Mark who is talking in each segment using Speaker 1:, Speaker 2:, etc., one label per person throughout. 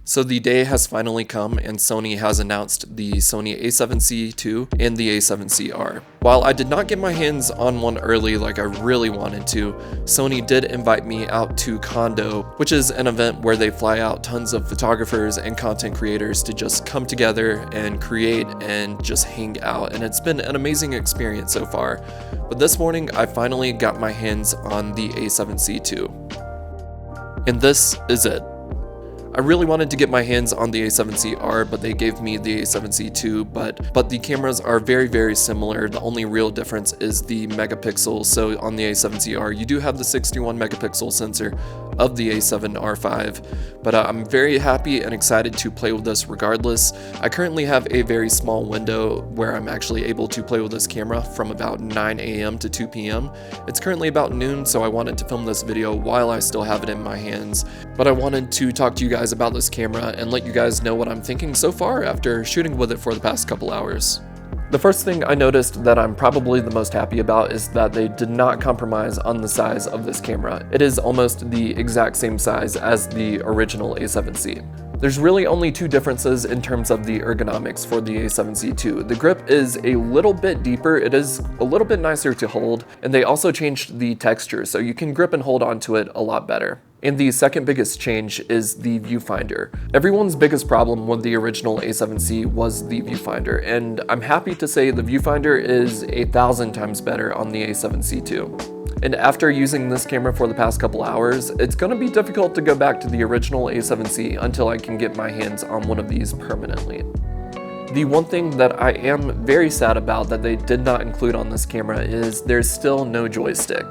Speaker 1: So the day has finally come and Sony has announced the Sony a7CII and the a7CR. While I did not get my hands on one early like I really wanted to, Sony did invite me out to Kando, which is an event where they fly out tons of photographers and content creators to just come together and create and just hang out, and it's been an amazing experience so far. But this morning I finally got my hands on the a7CII. And this is it. I really wanted to get my hands on the a7CR, but they gave me the a7CII, but the cameras are very similar. The only real difference is the megapixels. So on the a7CR, you do have the 61 megapixel sensor of the a7R5, but I'm very happy and excited to play with this regardless. I currently have a very small window where I'm actually able to play with this camera from about 9 a.m. to 2 p.m. It's currently about noon, so I wanted to film this video while I still have it in my hands, but I wanted to talk to you guys about this camera and let you guys know what I'm thinking so far after shooting with it for the past couple hours. The first thing I noticed that I'm probably the most happy about is that they did not compromise on the size of this camera. It is almost the exact same size as the original a7C. There's really only two differences in terms of the ergonomics for the a7CII. The grip is a little bit deeper, it is a little bit nicer to hold, and they also changed the texture so you can grip and hold onto it a lot better. And the second biggest change is the viewfinder. Everyone's biggest problem with the original a7C was the viewfinder, and I'm happy to say the viewfinder is 1,000 times better on the a7C2. And after using this camera for the past couple hours, it's going to be difficult to go back to the original a7C until I can get my hands on one of these permanently. The one thing that I am very sad about that they did not include on this camera is there's still no joystick.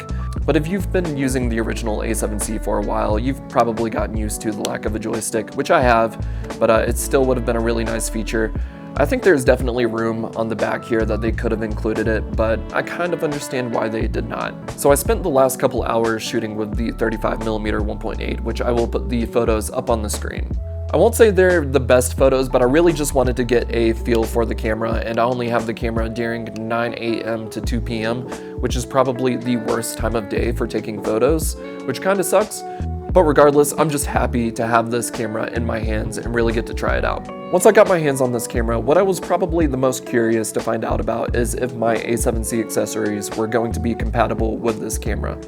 Speaker 1: But if you've been using the original a7C for a while, you've probably gotten used to the lack of a joystick, which I have, but it still would have been a really nice feature. I think there's definitely room on the back here that they could have included it, but I kind of understand why they did not. So I spent the last couple hours shooting with the 35mm 1.8, which I will put the photos up on the screen. I won't say they're the best photos, but I really just wanted to get a feel for the camera, and I only have the camera during 9 a.m. to 2 p.m., which is probably the worst time of day for taking photos, which kind of sucks. But regardless, I'm just happy to have this camera in my hands and really get to try it out. Once I got my hands on this camera, what I was probably the most curious to find out about is if my a7C accessories were going to be compatible with this camera.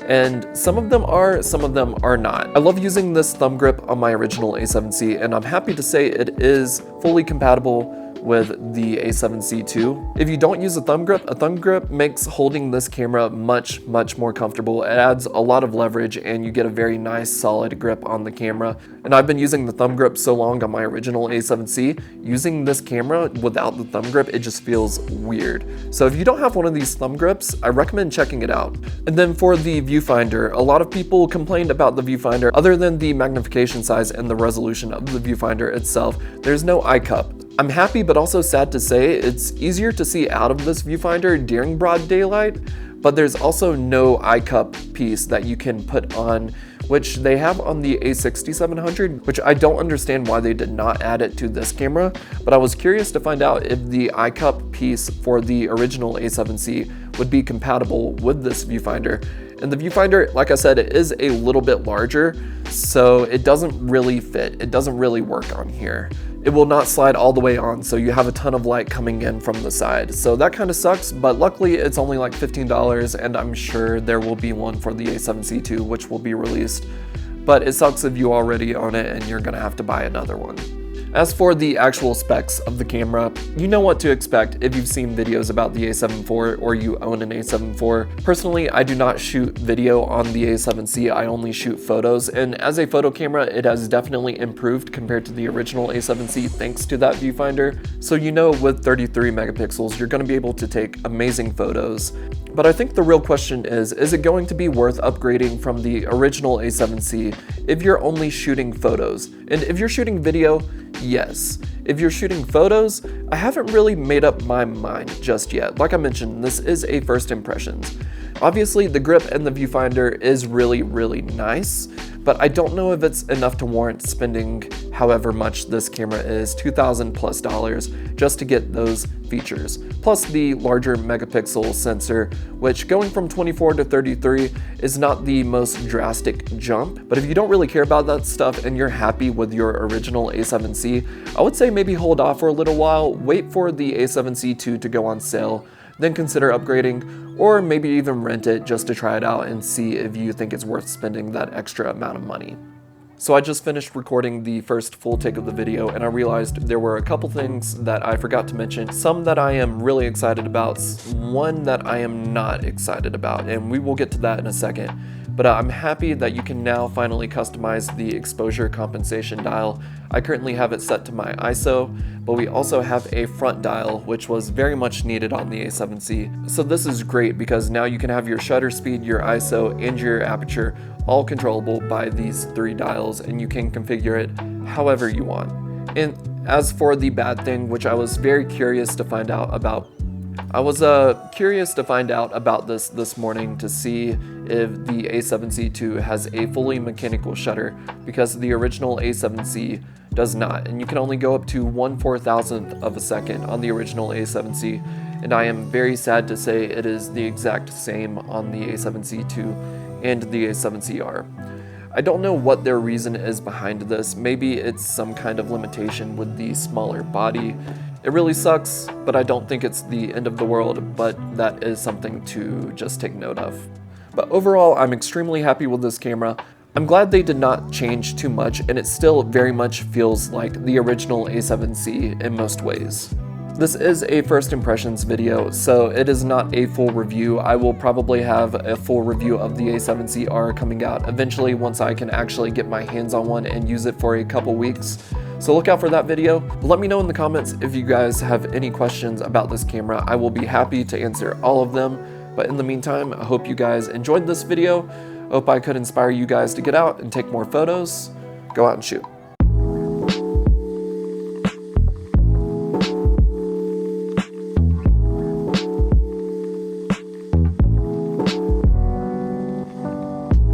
Speaker 1: And some of them are, some of them are not. I love using this thumb grip on my original a7C, and I'm happy to say it is fully compatible with the a7CII. If you don't use a thumb grip makes holding this camera much more comfortable. It adds a lot of leverage and you get a very nice solid grip on the camera. And I've been using the thumb grip so long on my original a7C, using this camera without the thumb grip, it just feels weird. So if you don't have one of these thumb grips, I recommend checking it out. And then for the viewfinder, a lot of people complained about the viewfinder. Other than the magnification size and the resolution of the viewfinder itself, there's no eye cup. I'm happy but also sad to say it's easier to see out of this viewfinder during broad daylight, but there's also no eye cup piece that you can put on, which they have on the a6700, which I don't understand why they did not add it to this camera, but I was curious to find out if the eye cup piece for the original a7C would be compatible with this viewfinder. And the viewfinder, like I said, it is a little bit larger, so it doesn't really fit. It doesn't really work on here. It will not slide all the way on, so you have a ton of light coming in from the side. So that kind of sucks, but luckily it's only like $15, and I'm sure there will be one for the a7C2, which will be released. But it sucks if you already own it and you're gonna have to buy another one. As for the actual specs of the camera, you know what to expect if you've seen videos about the a7 IV or you own an a7 IV. Personally, I do not shoot video on the a7C, I only shoot photos, and as a photo camera, it has definitely improved compared to the original a7C thanks to that viewfinder. So you know with 33 megapixels, you're going to be able to take amazing photos. But I think the real question is it going to be worth upgrading from the original a7C if you're only shooting photos? And if you're shooting video, yes. If you're shooting photos, I haven't really made up my mind just yet. Like I mentioned, this is a first impressions. Obviously, the grip and the viewfinder is really, really nice, but I don't know if it's enough to warrant spending however much this camera is, $2,000+ just to get those features. Plus the larger megapixel sensor, which going from 24 to 33 is not the most drastic jump. But if you don't really care about that stuff and you're happy with your original A7C, I would say maybe hold off for a little while, wait for the A7C II to go on sale, then consider upgrading, or maybe even rent it just to try it out and see if you think it's worth spending that extra amount of money. So I just finished recording the first full take of the video, and I realized there were a couple things that I forgot to mention, some that I am really excited about, one that I am not excited about, and we will get to that in a second. But I'm happy that you can now finally customize the exposure compensation dial. I currently have it set to my ISO, but we also have a front dial, which was very much needed on the A7C. So this is great because now you can have your shutter speed, your ISO, and your aperture all controllable by these 3 dials, and you can configure it however you want. And as for the bad thing, which I was very curious to find out about, this morning to see if the A7C II has a fully mechanical shutter, because the original A7C does not, and you can only go up to 1/4000th of a second on the original A7C, and I am very sad to say it is the exact same on the A7C II and the A7CR. I don't know what their reason is behind this. Maybe it's some kind of limitation with the smaller body. It really sucks, but I don't think it's the end of the world, but that is something to just take note of. But overall, I'm extremely happy with this camera. I'm glad they did not change too much, and it still very much feels like the original A7C in most ways. This is a first impressions video, so it is not a full review. I will probably have a full review of the A7CR coming out eventually once I can actually get my hands on one and use it for a couple weeks. So look out for that video. Let me know in the comments if you guys have any questions about this camera. I will be happy to answer all of them. But in the meantime, I hope you guys enjoyed this video. I hope I could inspire you guys to get out and take more photos. Go out and shoot.